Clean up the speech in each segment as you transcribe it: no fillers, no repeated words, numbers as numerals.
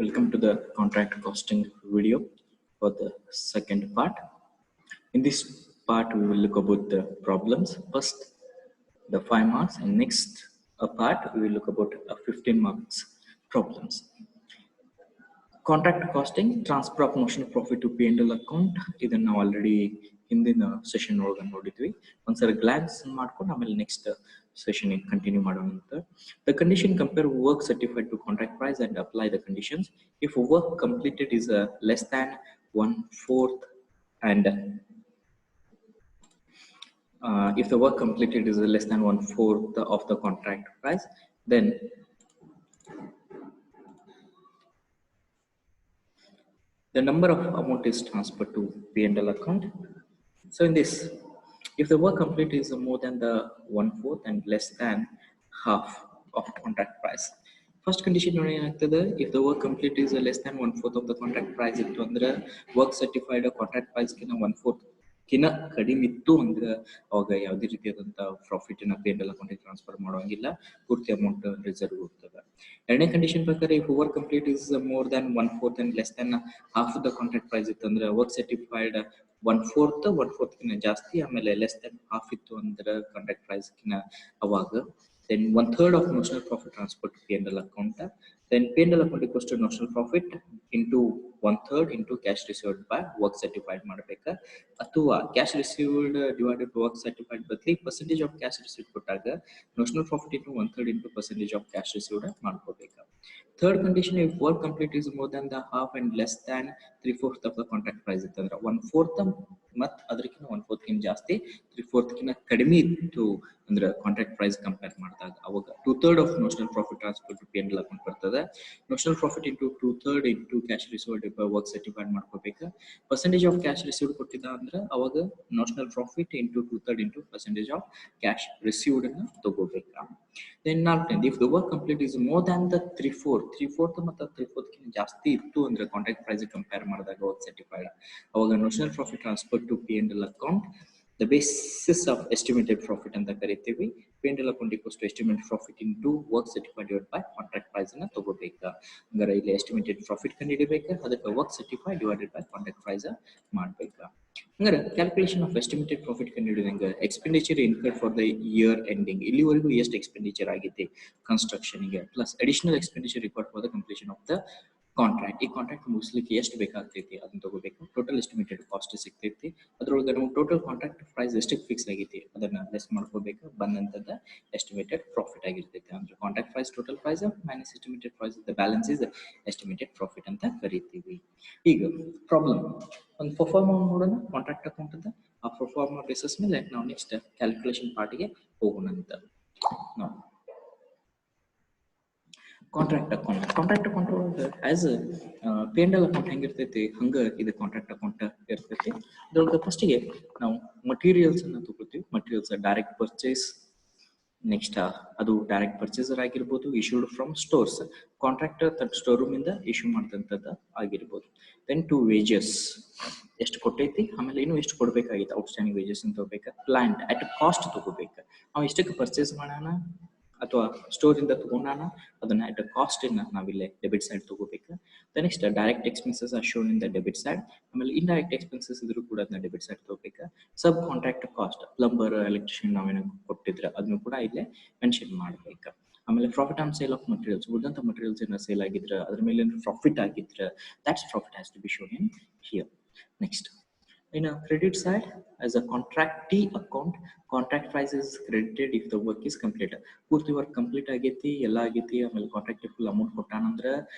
Welcome to the contract costing video for the second part. In this part, we will look about the problems. First, the 5 marks, and next part, we will look about 15 marks problems. Contract costing, transfer of notional profit to P&L account. ಇದನ್ನ ನಾವು already ಹಿಂದಿನ session ಒಳಗೆ ನೋಡಿದ್ವಿ. ಒಂದ್ಸರಿ glance ಮಾಡ್ಕೊಂಡು ಆಮೇಲೆ next session continue ಮಾಡೋಣ ಅಂತ. The condition compare work certified to contract price and apply the conditions. If work completed is less than 1/4 and if the work completed is less than 1/4 of the contract price, then the number of amount is transferred to P&L account. So in this, if the work complete is more than the 1/4 and less than half of contract price, first condition if the work complete is less than 1/4 of the contract price, ittu andre work certified contract price kina 1/4 ಕಿನ ಕಡಿಮೆ ಇತ್ತು ಅಂದ್ರೆ ಅವಾಗ ಯಾವುದೇ ರೀತಿಯಾದಂತ profit ನ P&L account transfer ಮಾಡೋಂಗಿಲ್ಲ, ಪೂರ್ತಿ amount reserve ಇರ್ತದೆ. ಎರಡನೇ ಕಂಡೀಷನ್ ಪ್ರಕಾರ if work complete is more than 1/4 and less than half of the contract price ಇತ್ತು ಅಂದ್ರೆ work certified 1/4 ಕಿನ ಜಾಸ್ತಿ, ಆಮೇಲೆ ಲೆಸ್ ದೆನ್ ಹಾಫ್ ಇತ್ತು ಅಂದ್ರೆ ಕಾಂಟ್ರಾಕ್ಟ್ ಪ್ರೈಸ್ ಕಿನ ಅವಾಗ then 1/3 of notional profit transferred to P&L account. Then P&L account equals to notional profit into 1/3 into cash received by work certified ಮಾಡಬೇಕಾ, ಅಥವಾ cash received divided by work certified ಬದಲಿ percentage of cash received ಕೊಟ್ಟಾಗ notional profit into 1/3 into percentage of cash received ಮಾಡ್ಕೋಬೇಕಾ. Third condition, if work complete is more than the half and less than 3/4 of the contract price ಇತ್ತಂದ್ರೆ 1/4 ಮತ್ ಅದಕ್ಕಿಂತ 1/4 ಕಿಂತ ಜಾಸ್ತಿ 3/4 ಕಿಂತ ಕಡಿಮೆ ಇತ್ತು ಅಂದ್ರೆ ಕಾಂಟ್ರಾಕ್ಟ್ ಪ್ರೈಸ್ ಕಂಪೇರ್ ಮಾಡಿದಾಗ ಅವಾಗ 2/3 of notional profit transfer to P&L account ಬರ್ತದೆ. notional profit into 2/3 into cash received by work certified ಮಾಡ್ಕೋಬೇಕು. percentage of cash received ಕೊಟ್ಟಿದ್ದ ಅಂದ್ರೆ ಅವಾಗ notional profit into 2/3 into percentage of cash received ಅನ್ನು ತಗೋಬೇಕು. then if the work complete is more than the 3/4 ಮತ್ತು 3/4 ಕಿಂತ ಜಾಸ್ತಿ ಇತ್ತು ಅಂದ್ರೆ ಕಾಂಟ್ರಾಕ್ಟ್ ಪ್ರೈಸ್ ಕಂಪೇರ್ ಮಾಡಿದಾಗ ವರ್ಕ್ ಸರ್ಟಿಫೈಡ್ ಅವಾಗ notional profit transfer to P&L account. The basis of estimated profit ಅಂತ ಕರಿತೀವಿ. P&L account equals to estimated profit into work certified divided by contract price ಅನ್ನ ತಗೋಬೇಕಾ. ಅಂದ್ರೆ ಇಲ್ಲಿ estimated profit ಕಂಡುಹಿಡಿಬೇಕಾ, ಅದಕ್ಕೆ work certified divided by contract price ಮಾಡಬೇಕಾ. ಅಂದ್ರೆ calculation of estimated profit ಕಂಡುಹಿಡಿದಂಗ expenditure incurred for the year ending, ಇಲ್ಲಿವರೆಗೂ ಎಷ್ಟು ಎಕ್ಸ್ಪೆಂಡಿಚರ್ ಆಗಿದೆ ಕನ್ಸ್ಟ್ರಕ್ಷನ್ ಗೆ, plus additional expenditure record for the completion of the contract. ಈ ಕಾಂಟ್ರಾಕ್ಟ್ ಮುಗಿಸ್ಲಿಕ್ಕೆ ಎಷ್ಟು ಬೇಕಾಗ್ತೈತಿ ಅದನ್ನ ತಗೋಬೇಕು. ಟೋಟಲ್ ಎಸ್ಟಿಮೇಟೆಡ್ ಕಾಸ್ಟ್ ಸಿಗ್ತೈತಿ, ಅದ್ರೊಳಗೆ ನಮ್ಗೆ ಟೋಟಲ್ ಕಾಂಟ್ರಾಕ್ಟ್ ಪ್ರೈಸ್ ಎಷ್ಟಕ್ಕೆ ಫಿಕ್ಸ್ ಆಗೈತಿ ಅದನ್ನ ಲೆಸ್ ಮಾಡ್ಕೋಬೇಕು. ಬಂದಂತದ ಎಸ್ಟಿಮೇಟೆಡ್ ಪ್ರಾಫಿಟ್ ಆಗಿರ್ತೈತಿ. ಅಂದ್ರೆ contract price total price minus estimated price, the balance is estimated profit ಅಂತ ಕರಿತೀವಿ. ಈಗ ಪ್ರಾಬ್ಲಮ್ ಒಂದು ಪರ್ಫಾರ್ಮ ನೋಡೋಣ ಕಾಂಟ್ರಾಕ್ಟ್ ಅಕೌಂಟ್ ಅಂತ. ಆ ಪರ್ಫಾರ್ಮ ಬೇಸಿಸ್ ಮೇಲೆ ನಾವು ನೆಕ್ಸ್ಟ್ ಕ್ಯಾಲ್ಕುಲೇಷನ್ ಪಾರ್ಟಿಗೆ ಹೋಗೋಣ ಅಂತ. ನಾವು ಕಾಂಟ್ರಾಕ್ಟ್ ಅಕೌಂಟ್ ಒಳಗೆ ಆಸ್ P&L ಅಕೌಂಟ್ ಹೆಂಗಿರ್ತೈತಿ ಹಂಗ ಇದು ಕಾಂಟ್ರಾಕ್ಟ್ ಅಕೌಂಟ್ ಇರ್ತೈತಿ. ಅದ್ರೊಳಗೆ ಫಸ್ಟಿಗೆ ನಾವು ಮಟೀರಿಯಲ್ಸ್ ಅನ್ನ ತಗೋತೀವಿ. ಮಟೀರಿಯಲ್ಸ್ ಡೈರೆಕ್ಟ್ ಪರ್ಚೇಸ್, ನೆಕ್ಸ್ಟ್ ಅದು ಡೈರೆಕ್ಟ್ ಪರ್ಚೇಸರ್ ಆಗಿರ್ಬೋದು, ಇಶ್ಯೂಡ್ ಫ್ರಮ್ ಸ್ಟೋರ್ಸ್, ಕಾಂಟ್ರಾಕ್ಟರ್ ತನ್ನ ಸ್ಟೋರ್ ರೂಮ್ ಇಂದ ಇಶ್ಯೂ ಮಾಡಿದಂಥದ್ದು ಆಗಿರ್ಬೋದು. ದೆನ್ ಟು ವೇಜಸ್ ಎಷ್ಟು ಕೊಟ್ಟೈತಿ, ಆಮೇಲೆ ಇನ್ನು ಎಷ್ಟು ಕೊಡ್ಬೇಕಾಗಿತ್ತು ಔಟ್ಸ್ಟ್ಯಾಂಡಿಂಗ್ ವೇಜಸ್ ಅಂತ ತಗೋಬೇಕಾ. ಪ್ಲಾಂಟ್ ಅಟ್ ಕಾಸ್ಟ್ ತಗೋಬೇಕು, ನಾವು ಎಷ್ಟಕ್ಕೆ ಪರ್ಚೇಸ್ ಮಾಡೋಣ ಅಥವಾ ಸ್ಟೋರ್ ಇಂದ ತಗೊಂಡಾನ ಅದನ್ನ ಅಟ್ ಕಾಸ್ಟ್ ಇನ್ನ ನಾವಿಲ್ಲೇ ಡೆಬಿಟ್ ಸೈಡ್ ತಗೋಬೇಕು. Next direct expenses are shown in the debit side, ಆಮೇಲೆ ಇಂಡೈರೆಕ್ಟ್ ಎಕ್ಸ್ಪೆನ್ಸಸ್ ಇದ್ರು ಕೂಡ ಅದನ್ನ ಡೆಬಿಟ್ ಸೈಡ್ ತಗೋಬೇಕು. Sub contract cost, plumber, electrician ನಾವೇನೋ ಕೊಟ್ಟಿದ್ರೆ ಅದನ್ನು ಕೂಡ ಇಲ್ಲೇ ಮೆನ್ಷನ್ ಮಾಡ್ಬೇಕು. ಆಮೇಲೆ profit on sale of materials, ಉಳಿದಂತ ಮಟೀರಿಯಲ್ಸ್ ಏನ ಸೇಲ್ ಆಗಿದ್ರೆ ಅದ್ರ ಮೇಲೆ ಪ್ರಾಫಿಟ್ ಆಗಿದ್ರೆ that's profit has to be shown in here. Next in a credit side, as a contractee account, contract price is credited if the work is complete. ಪೂರ್ತಿ work complete ಆಗೈತಿ, ಎಲ್ಲ ಆಗೈತಿ, ಆಮೇಲೆ ಕಾಂಟ್ರಾಕ್ಟ್ ಫುಲ್ ಅಮೌಂಟ್ ಕೊಟ್ಟಾನಂದ್ರೆ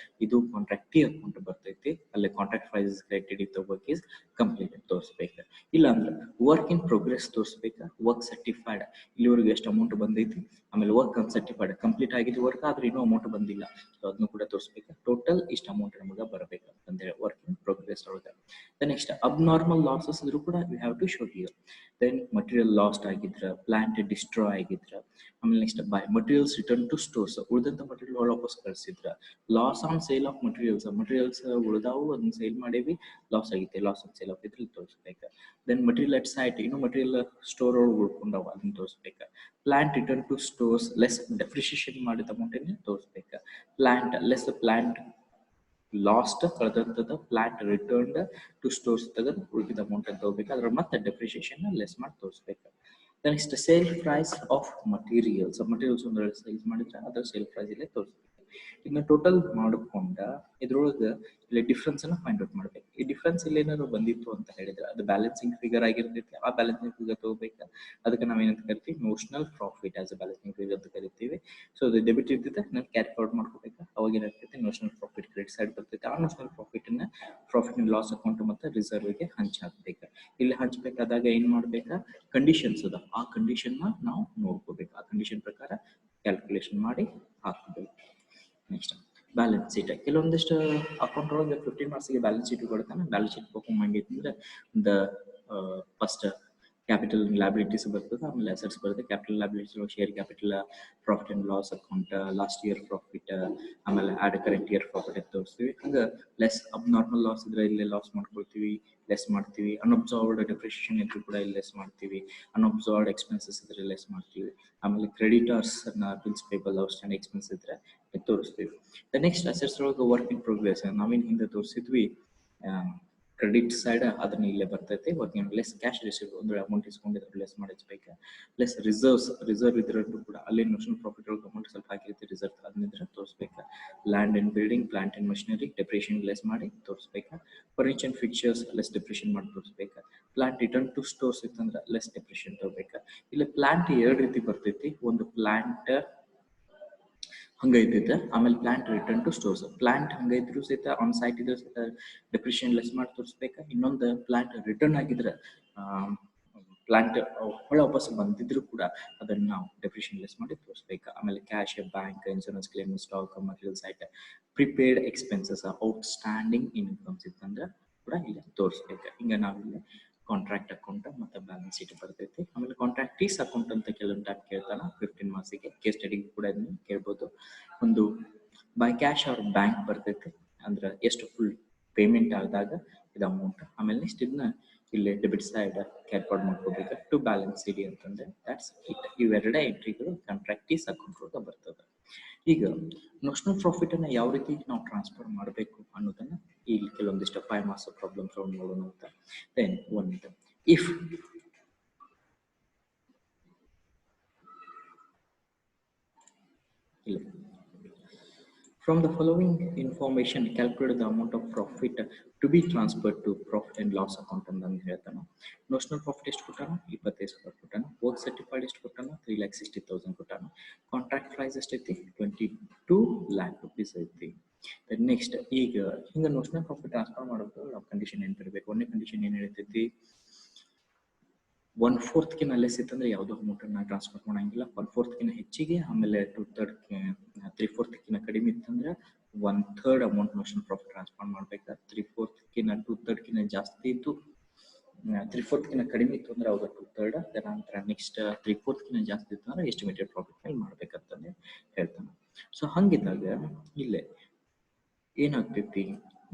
ಇದು ಕಾಂಟ್ರಾಕ್ಟಿ account ಬರ್ತೈತಿ. ಅಲ್ಲಿ contract price is credited if the work is complete ತೋರಿಸ್ಬೇಕು. ಇಲ್ಲ ಅಂದ್ರೆ ವರ್ಕ್ ಇನ್ ಪ್ರೋಗ್ರೆಸ್ ತೋರಿಸ್ಬೇಕು. ವರ್ಕ್ ಸರ್ಟಿಫೈಡ್ ಇಲ್ಲಿವರೆಗೂ ಎಷ್ಟು ಅಮೌಂಟ್ ಬಂದೈತಿ, ಆಮೇಲೆ ವರ್ಕ್ ಸರ್ಟಿಫೈಡ್ ಕಂಪ್ಲೀಟ್ ಆಗಿದ್ದು ವರ್ಕ್ ಆದ್ರೆ ಇನ್ನೂ ಅಮೌಂಟ್ ಬಂದಿಲ್ಲ, ಅದನ್ನು ಕೂಡ ತೋರಿಸ್ಬೇಕು. ಟೋಟಲ್ ಇಷ್ಟು ಅಮೌಂಟ್ ನಮಗೆ ಬರಬೇಕು ಅಂತಂದ್ರೆ ವರ್ಕ್ ಇನ್ ಪ್ರೋಗ್ರೆಸ್ ಒಳಗೆ. ನೆಕ್ಸ್ಟ್ ಅಬ್ನಾರ್ಮಲ್ ಲಾಸಸ್ ಇದ್ರು ಕೂಡ we have to show here. then material lost ಆಗಿದ್ರೆ, ಪ್ಲಾಂಟ್ ಡಿಸ್ಟ್ರಾಯ್ ಆಗಿದ್ರೆ, ಆಮೇಲೆ next by materials return to stores, ಉಳಿದಂತ ಮಟೀರಿಯಲ್ ವಾಪಸ್ ಕಳಿಸಿದ್ರ, loss on sale of materials ಉಳಿದಾವು ಅದನ್ನ ಸೇಲ್ ಮಾಡೇವಿ, ಲಾಸ್ ಆಗೈತೆ, ಲಾಸ್ ಆನ್ ಸೇಲ್ ಆಫ್ ಇದ್ರಲ್ಲಿ ತೋರಿಸ್ಬೇಕು. ದೆನ್ ಮಟೀರಿಯಲ್ ಅಟ್ ಸೈಟ್, ಇನ್ನು ಮಟೀರಿಯಲ್ ಸ್ಟೋರ್ ಒಳಗೆ ಉಳ್ಕೊಂಡಾವ ಅದನ್ನ ತೋರಿಸ್ಬೇಕು. Plant return to stores less depreciation ಮಾಡಿದ ಅಮೌಂಟ್ ತೋರಿಸ್ಬೇಕು. ಪ್ಲಾಂಟ್ ಲೆಸ್ ಪ್ಲಾಂಟ್ ಲಾಸ್ಟ್ ಕಳೆದಂಥದ್ದು ಪ್ಲಾಂಟ್ ರಿಟರ್ನ್ಡ್ ಟು ಸ್ಟೋರ್ಸ್ ತೆಗೆದು ಉಳಿದ ಅಮೌಂಟ್ ಅಂತ ತಗೋಬೇಕು, ಅದ್ರ ಮತ್ತೆ ಡೆಪ್ರಿಷಿಯೇಷನ್ ಲೆಸ್ ಮಾಡಿ ತೋರಿಸ್ಬೇಕು. Next sale price of materials ಒಂದು ಸೇಲ್ಸ್ ಮಾಡಿದ್ರೆ ಅದರ ಸೇಲ್ ಪ್ರೈಸ್ ಇಲ್ಲೇ ತೋರಿಸ್ಬೇಕು. ಇದನ್ನ ಟೋಟಲ್ ಮಾಡ್ಕೊಂಡ ಇದ್ರೊಳಗೆ ಇಲ್ಲಿ ಡಿಫ್ರೆನ್ಸ್ ಅನ್ನ ಫೈಂಡ್ ಔಟ್ ಮಾಡ್ಬೇಕು. ಈ ಡಿಫ್ರೆನ್ಸ್ ಇಲ್ಲಿ ಏನಾದ್ರು ಬಂದಿತ್ತು ಅಂತ ಹೇಳಿದ್ರೆ ಅದು ಬ್ಯಾಲೆನ್ಸಿಂಗ್ ಫಿಗರ್ ಆಗಿರ್ತೈತಿ. ಆ ಬ್ಯಾಲೆನ್ಸಿಂಗ್ ಫಿಗರ್ ತಗೋಬೇಕು. ಅದಕ್ಕೆ ನಾವೇನಂತ ಕರಿತೀವಿ, notional profit as a balancing figure ಅಂತ ಕರಿತೀವಿ. ಸೊ ಅದು ಡೆಬಿಟ್ ಇರ್ತೈತೆ, ನಾನು ಕ್ಯಾರಿ ಫಾರ್ವರ್ಡ್ ಮಾಡ್ಕೋಬೇಕು. ಅವಾಗ ಏನಾಗ್ತೈತೆ, ನೋಷನಲ್ ಪ್ರಾಫಿಟ್ ಕ್ರೆಡಿಟ್ ಸೈಡ್ ಬರ್ತೈತೆ. ಆ notional profit and loss account ಮತ್ತೆ ರಿಸರ್ವ್ಗೆ ಹಂಚಾಕ್ಬೇಕು. ಇಲ್ಲಿ ಹಂಚ್ಬೇಕಾದಾಗ ಏನ್ ಮಾಡ್ಬೇಕಾ, ಕಂಡೀಷನ್ಸ್ ಅದ, ಆ ಕಂಡೀಷನ್ ನಾವು ನೋಡ್ಕೋಬೇಕು. ಆ ಕಂಡೀಷನ್ ಪ್ರಕಾರ ಕ್ಯಾಲ್ಕುಲೇಷನ್ ಮಾಡಿ ಹಾಕಬೇಕು. Next balance sheet. ಕೆಲವೊಂದಿಷ್ಟು ಅಕೌಂಟ್ ಒಳಗೆ 15 ಮಾರ್ಕ್ಸ್ಗೆ ಬ್ಯಾಲೆನ್ಸ್ ಶೀಟ್ ಕೊಡ್ತಾನೆ. ಬ್ಯಾಲೆನ್ಸ್ ಶೀಟ್ ಪರ್ಫಾರ್ಮ್ ಆಗಿತ್ತಂದ್ರೆ ಫಸ್ಟ್ ಕ್ಯಾಪಿಟಲ್ ಲಯಬಿಲಿಟೀಸ್ ಬರ್ತದೆ, ಆಮೇಲೆ ಅಸೆಟ್ಸ್ ಬರುತ್ತೆ. Capital liabilities share capital, profit and loss account, last year profit, ಆಮೇಲೆ ಆಡ್ ಕರೆಂಟ್ ಇಯರ್ ಪ್ರಾಫಿಟ್ ಅಂತ ತೋರಿಸ್ತೀವಿ. ಹಂಗೆ ಲೆಸ್ ಅಬ್ನಾರ್ಮಲ್ ಲಾಸ್ ಇದ್ರೆ ಇಲ್ಲೇ ಲಾಸ್ ಮಾಡ್ಕೊಳ್ತೀವಿ, ಲೆಸ್ ಮಾಡ್ತೀವಿ. ಅನ್ಅಬ್ಸಾರ್ವ್ಡ್ ಡೆಪ್ರಿಷಿಯೇಷನ್ ಇದ್ರು ಕೂಡ ಇಲ್ಲಿ ಲೆಸ್ ಮಾಡ್ತೀವಿ. ಅನ್ಅಬ್ಸಾರ್ವ್ಡ್ ಎಕ್ಸ್ಪೆನ್ಸಸ್ ಇದ್ರೆ ಲೆಸ್ ಮಾಡ್ತೀವಿ. ಆಮೇಲೆ creditors bills payable outstanding expense ಇದ್ರೆ ತೋರಿಸ್ತೀವಿ. ನೆಕ್ಸ್ಟ್ ಅಸೆಟ್ಸ್ ಒಳಗೆ ವರ್ಕ್ ಇನ್ ಪ್ರೋಗ್ರೆಸ್ ನಾವೇನು ಹಿಂದೆ ತೋರಿಸಿದ್ವಿ, ಕ್ರೆಡಿಟ್ ಸೈಡ್ ಅದನ್ನ ಇಲ್ಲೇ ಬರ್ತೈತೆ. ವರ್ಕಿಂಗ್ ಲೆಸ್ ಕ್ಯಾಶ್ ರಿಸೀವ್ ಅಂದ್ರೆ ಅಮೌಂಟ್ ಇಸ್ಕೊಂಡಿದ್ರೆ ಲೆಸ್ ಮಾಡಿಸ್ಬೇಕು. ಲೆಸ್ ರಿಸರ್ವ್ ಇದ್ರೂ ಕೂಡ ಅಲ್ಲಿ ನೋಷನಲ್ ಪ್ರಾಫಿಟ್ ಒಳಗೆ ಅಮೌಂಟ್ ಸ್ವಲ್ಪ ಹಾಕಿರ್ತೀವಿ, ರಿಸರ್ವ್ ಅದನ್ನಿದ್ರೆ ತೋರಿಸ್ಬೇಕು. Land and building, plant and machinery depreciation less ಮಾಡಿ ತೋರಿಸ್ಬೇಕು. Furniture and fixtures less depreciation ಮಾಡಿ ತೋರಿಸ್ಬೇಕು. ಪ್ಲಾಂಟ್ ರಿಟರ್ನ್ ಟು ಸ್ಟೋರ್ಸ್ ಇತ್ತಂದ್ರೆ ಲೆಸ್ ಡೆಪ್ರಿಷಿಯೇಷನ್ ತಗೋಬೇಕು. ಇಲ್ಲಿ ಪ್ಲಾಂಟ್ ಎರಡು ರೀತಿ ಬರ್ತೈತಿ. ಒಂದು ಪ್ಲಾಂಟ್ ಹಂಗೈತೈತೆ, ಆಮೇಲೆ plant return to stores. Plant ಹಂಗೈದ್ರು ಸಹಿತ ಆನ್ ಸೈಟ್ ಇದ್ರೆ ಸಹಿತ ಡೆಪ್ರಿಷಿಯೇಷನ್ ಲೆಸ್ ಮಾಡಿ ತೋರಿಸ್ಬೇಕಾ. ಇನ್ನೊಂದು ಪ್ಲಾಂಟ್ ರಿಟರ್ನ್ ಆಗಿದ್ರೆ ಪ್ಲಾಂಟ್ ಹೊಳ ವಾಪಸ್ ಬಂದಿದ್ರು ಕೂಡ ಅದನ್ನ ನಾವು ಡೆಪ್ರಿಷಿಯೇಷನ್ ಲೆಸ್ ಮಾಡಿ ತೋರಿಸ್ಬೇಕು. ಆಮೇಲೆ cash, bank, insurance claim, stock, material site, prepaid expenses, outstanding incomes ಇತ್ತಂದ್ರೆ ಕೂಡ ಇಲ್ಲಿ ತೋರಿಸ್ಬೇಕು. ಹಿಂಗೆ ನಾವಿಲ್ಲಿ ಕಾಂಟ್ರಾಕ್ಟ್ ಅಕೌಂಟ್ ಮತ್ತೆ ಬ್ಯಾಲೆನ್ಸ್ ಶೀಟ್ ಬರ್ತೈತಿ. ಆಮೇಲೆ ಕಾಂಟ್ರಾಕ್ಟ್ ಫೀಸ್ ಅಕೌಂಟ್ ಅಂತ ಕೆಲವೊಂದು ಟೈಪ್ ಕೇಳ್ತಾನ 15 ಮಾರ್ಕ್ಸಿಗೆ. ಕೇಸ್ ಸ್ಟಡಿಗೆ ಕೂಡ ಇದನ್ನ ಕೇಳ್ಬೋದು. ಒಂದು ಬೈ ಕ್ಯಾಶ್ ಆರ್ ಬ್ಯಾಂಕ್ ಬರ್ತೈತಿ, ಅಂದ್ರೆ ಎಷ್ಟು ಫುಲ್ ಪೇಮೆಂಟ್ ಆದಾಗ ಇದು ಅಮೌಂಟ್. ಆಮೇಲೆ ನೆಕ್ಸ್ಟ್ ಇದನ್ನ ಇಲ್ಲಿ ಡೆಬಿಟ್ ಸೈಡ್ ಕ್ಯಾರಿ ಫಾರ್ವರ್ಡ್ ಮಾಡ್ಕೋಬೇಕು ಟು ಬ್ಯಾಲೆನ್ಸ್ ಶೀಟ್ ಅಂತಂದ್ರೆ ದಟ್ಸ್ ಇಟ್. ಇವೆರಡೇ ಎಂಟ್ರಿಗಳು ಕಾಂಟ್ರಾಕ್ಟ್ ಫೀಸ್ ಅಕೌಂಟ್ ಒಳಗೆ ಬರ್ತದೆ. ಈಗ ನೋಷನಲ್ ಪ್ರಾಫಿಟ್ ಅನ್ನ ಯಾವ ರೀತಿ ನಾವು ಟ್ರಾನ್ಸ್ಫರ್ ಮಾಡಬೇಕು ಅನ್ನೋದನ್ನ ಇಲ್ಲಿ ಕೆಲವೊಂದಿಷ್ಟು 5 ಮಾರ್ಕ್ಸ್ ಪ್ರಾಬ್ಲಮ್ಸ್ ನೋಡೋಣ ಅಂತ. ದೆನ್ ಒಂದು if from the following information calculate the amount of profit to be transferred to profit and loss account ಅಂತ ಹೇಳ್ತಾನೆ. ನೋಷನಲ್ ಪ್ರಾಫಿಟ್ ಎಷ್ಟು ಕೊಟ್ಟಾನ, 25,000 ಕೊಟ್ಟಾನ. ವರ್ಕ್ ಸರ್ಟಿಫೈಡ್ ಎಷ್ಟು ಕೊಟ್ಟಾನ, 3,60,000 ಕೊಟ್ಟಾನ. ಕಾಂಟ್ರಾಕ್ಟ್ ಪ್ರೈಸ್ ಎಷ್ಟೈತಿ, 22 lakh rupees ಐತಿ. ನೆಕ್ಸ್ಟ್ ಈಗ ಹಿಂಗ ನೋಷನಲ್ ಪ್ರಾಫಿಟ್ ಟ್ರಾನ್ಸ್ಫರ್ ಮಾಡೋದು ನಾವು ಕಂಡೀಷನ್ ನೆನಪಿರ್ಬೇಕು. ಒಂದೇ ಕಂಡೀಷನ್ ಏನ್ ಹೇಳ್ತೈತಿ, 1/4 ಲೆಸ್ ಇತ್ತಂದ್ರೆ ಯಾವುದೋ ಅಮೌಂಟ್ ಅನ್ನ ಟ್ರಾನ್ಸ್ಫರ್ ಮಾಡಂಗಿಲ್ಲ. 1/4 ಹೆಚ್ಚಿಗೆ, ಆಮೇಲೆ 2/3 3/4 ಕಡಿಮೆ ಇತ್ತಂದ್ರೆ 1/3 ಅಮೌಂಟ್ ನೋಷನಲ್ ಪ್ರಾಫಿಟ್ ಟ್ರಾನ್ಸ್ಫರ್ ಮಾಡ್ಬೇಕು. 3/4 2/3 ಜಾಸ್ತಿ ಇತ್ತು, 3/4 ಕಡಿಮೆ ಇತ್ತು ಅಂದ್ರೆ ಅವಾಗ 2/3. ನಂತರ ನೆಕ್ಸ್ಟ್ 3/4 ಜಾಸ್ತಿ ಇತ್ತು ಅಂದ್ರೆ ಎಸ್ಟಿಮೇಟೆಡ್ ಪ್ರಾಫಿಟ್ ಮೇಲೆ ಮಾಡ್ಬೇಕಂತಂದ್ರೆ ಹೇಳ್ತಾನೆ. ಸೊ ಹಂಗಿದ್ದಾಗ ಇಲ್ಲೇ ಏನಾಗ್ತೈತಿ,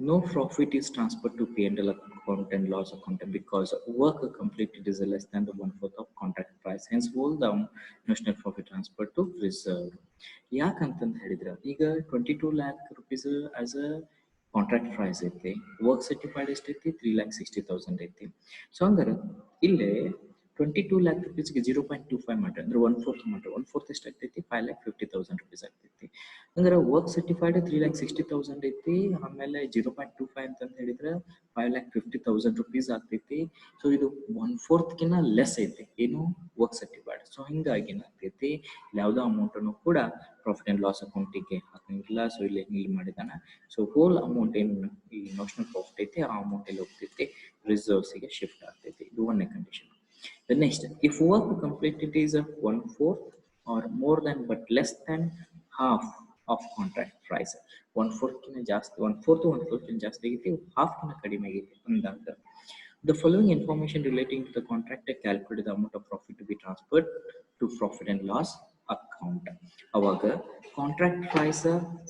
no profit is transferred to P&L account and loss account because work completed is less than the 1/4 of contract price. Hence, all the notional profit transferred to reserve. ಯಾಕಂತಂದು ಹೇಳಿದ್ರೆ ಈಗ 22 lakh rupees as a contract price ಐತಿ, work certified ಎಷ್ಟೈತಿ 3,60,000 ಐತಿ. So ಹಂಗಾರೆ ಇಲ್ಲೇ 22 lakh rupeesಗೆ 0.25 ಮಾಡ್ರಿ ಅಂದ್ರೆ 1/4 ಮಾಡ್ರಿ. 1/4 ಎಷ್ಟಾಗ್ತೈತಿ, 5,50,000 rupees ಆಗ್ತೈತಿ. ಅಂದ್ರೆ ವರ್ಕ್ ಸರ್ಟಿಫೈಡ್ 3,60,000 ಐತಿ, ಆಮೇಲೆ 0.25 ಅಂತ ಹೇಳಿದ್ರೆ 5,50,000 rupees ಆಗ್ತೈತಿ. ಸೊ ಇದು 1/4 ಲೆಸ್ ಐತಿ ಏನು, ವರ್ಕ್ ಸರ್ಟಿಫೈಡ್. ಸೊ ಹಿಂಗಾಗಿ ಏನಾಗ್ತೈತಿ, ಯಾವುದೋ ಅಮೌಂಟ್ ಅನ್ನು ಕೂಡ ಪ್ರಾಫಿಟ್ ಅಂಡ್ ಲಾಸ್ ಅಕೌಂಟಿಗೆ ಹಾಕಂಗಿಲ್ಲ. ಸೊ ಇಲ್ಲಿ ನೀಲ್ ಮಾಡಿದಾನ. ಸೊ ಹೋಲ್ ಅಮೌಂಟ್ ಏನು ಈ ನೋಷನಲ್ ಪ್ರಾಫಿಟ್ ಐತಿ ಆ ಅಮೌಂಟ್ ಎಲ್ಲಿ ಹೋಗ್ತೈತಿ, ರಿಸರ್ವ್ಸ್ಗೆ ಶಿಫ್ಟ್ ಆಗ್ತೈತಿ. ಇದು ಒಂದೇ condition. The next, if work completed is 1/4 or more than but less than half of contract price, 1/4 ಜಾಸ್ತಿ, 1/4 ಜಾಸ್ತಿ ಆಗೈತಿ, half ಕಡಿಮೆ ಆಗೈತಿ ಅಂದಾಗ the following information relating to the contract calculate the amount of profit to be transferred to profit and loss account. ಅವಾಗ contract price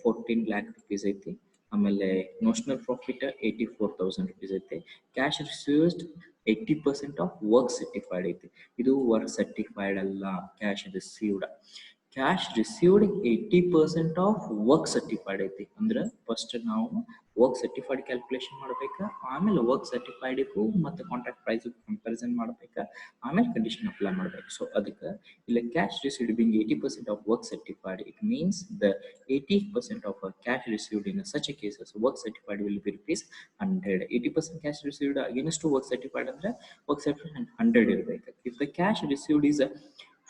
14 lakh rupees ಐತಿ, ಆಮೇಲೆ notional profit 84,000 rupees ಐತಿ. Cash received 80% of work certified ಐತಿ. ಇದು work certified ಅಲ್ಲ, cash received. Cash received 80% of work certified ಐತಿ. ಅಂದ್ರೆ first ನಾವು ವರ್ಕ್ ಸರ್ಟಿಫೈಡ್ ಕ್ಯಾಲ್ಕುಲೇಷನ್ ಮಾಡ್ಬೇಕಾ, ಆಮೇಲೆ ವರ್ಕ್ ಸರ್ಟಿಫೈಡ್ಗೂ ಮತ್ತು ಕಾಂಟ್ರಾಕ್ಟ್ ಪ್ರೈಸ್ ಕಂಪ್ಯಾರಿಸನ್ ಮಾಡ್ಬೇಕಾ, ಆಮೇಲೆ ಕಂಡೀಷನ್ ಅಪ್ಲೈ ಮಾಡ್ಬೇಕು. ಸೊ ಅದಕ್ಕೆ ಇಲ್ಲಿ cash received being 80% of work certified, it means the 80% of cash received in such cases work certified will be rupees 100. 80% cash received against work certified ಅಂದ್ರೆ work certified 100 ಇರಬೇಕು. If the cash received is